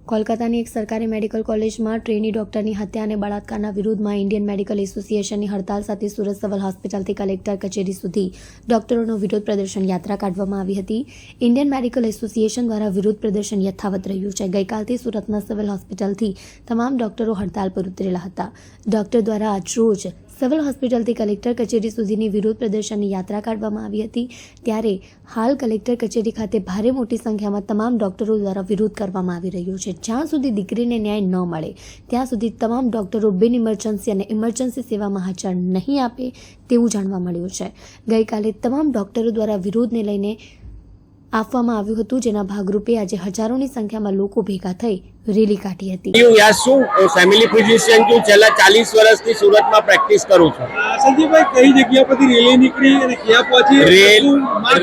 કોલકાતાની એક સરકારી મેડિકલ કોલેજમાં ટ્રેની ડોક્ટરની હત્યા અને બળાત્કારના વિરોધમાં ઇન્ડિયન મેડિકલ એસોસિએશનની હડતાલ સાથે સુરત સિવિલ હોસ્પિટલથી કલેક્ટર કચેરી સુધી ડોક્ટરોનો વિરોધ પ્રદર્શન યાત્રા કાઢવામાં આવી હતી। ઇન્ડિયન મેડિકલ એસોસિએશન દ્વારા વિરોધ પ્રદર્શન યથાવત રહ્યું છે। ગઈકાલથી સુરતના સિવિલ હોસ્પિટલથી તમામ ડોક્ટરો હડતાલ પર ઉતરેલા હતા। ડોક્ટર દ્વારા આજ રોજ સિવિલ હોસ્પિટલથી કલેક્ટર કચેરી સુધીની વિરોધ પ્રદર્શનની યાત્રા કાઢવામાં આવી હતી। ત્યારે હાલ કલેક્ટર કચેરી ખાતે ભારે મોટી સંખ્યામાં તમામ ડોક્ટરો દ્વારા વિરોધ કરવામાં આવી રહ્યો છે। જ્યાં સુધી દીકરીને ન્યાય ન મળે ત્યાં સુધી તમામ ડોક્ટરો બિન ઇમરજન્સી અને ઇમરજન્સી સેવામાં હાજર નહીં આપે તેવું જાણવા મળ્યું છે। ગઈકાલે તમામ ડોક્ટરો દ્વારા વિરોધને લઈને આપવામાં આવ્યું હતું, જેના ભાગરૂપે આજે હજારોની સંખ્યામાં લોકો ભેગા થઈ રેલી કાઢી હતી। હું યાસુ ફેમિલી ફિઝિશિયન છું, છેલ્લા 40 વર્ષથી સુરતમાં પ્રેક્ટિસ કરું છું। સંજીવભાઈ, કઈ જગ્યા પરથી રેલી નીકળી અને ક્યાં પહોંચી?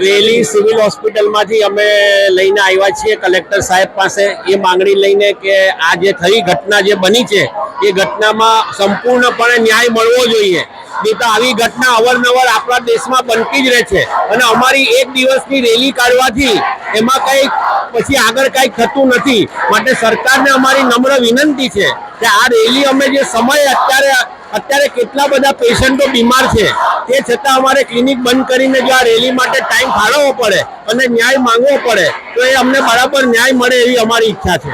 રેલી સિવિલ હોસ્પિટલમાંથી અમે લઈને આવ્યા છીએ કલેક્ટર સાહેબ પાસે એ માંગણી લઈને કે આ જે થઈ ઘટના જે બની છે એ ઘટનામાં સંપૂર્ણપણે ન્યાય મળવો જોઈએ। નહીં તો આવી ઘટના અવારનવાર આપણા દેશમાં બનતી જ રહે છે અને અમારી એક દિવસની રેલી કાઢવાથી એમાં કંઈ પછી આગળ કંઈ થતું નથી। માટે સરકારને અમારી નમ્ર વિનંતી છે કે આ રેલી અમે જે સમય અત્યારે કેટલા બધા પેશન્ટો બીમાર છે તે છતાં અમારે ક્લિનિક બંધ કરીને જો આ રેલી માટે ટાઈમ ફાળવવો પડે અને ન્યાય માંગવો પડે તો એ અમને બરાબર ન્યાય મળે એવી અમારી ઈચ્છા છે।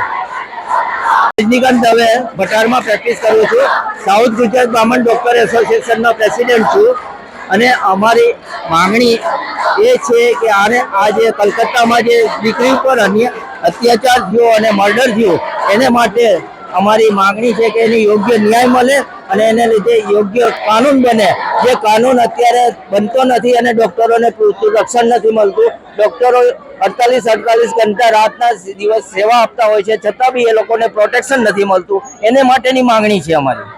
રજનીકાંત દવે ભટારમાં પ્રેક્ટિસ કરું છું। સાઉથ ગુજરાત બ્રાહ્મણ ડોક્ટર એસોસિએશનનો પ્રેસિડેન્ટ છું અને અમારી માંગણી એ છે કે આ જે કલકત્તામાં જે દીકરી ઉપર અત્યાચાર થયો અને મર્ડર થયું એને માટે અમારી માંગણી છે કે એને યોગ્ય ન્યાય મળે અને એને લીધે યોગ્ય કાનૂન બને। જે કાનૂન અત્યારે બનતો નથી અને ડોક્ટરોને પૂરતું રક્ષણ નથી મળતું। ડોક્ટરો 48 ઘંટા રાતના દિવસ સેવા આપતા હોય છે છતાં બી એ લોકોને પ્રોટેક્શન નથી મળતું। એને માટેની માંગણી છે અમારી।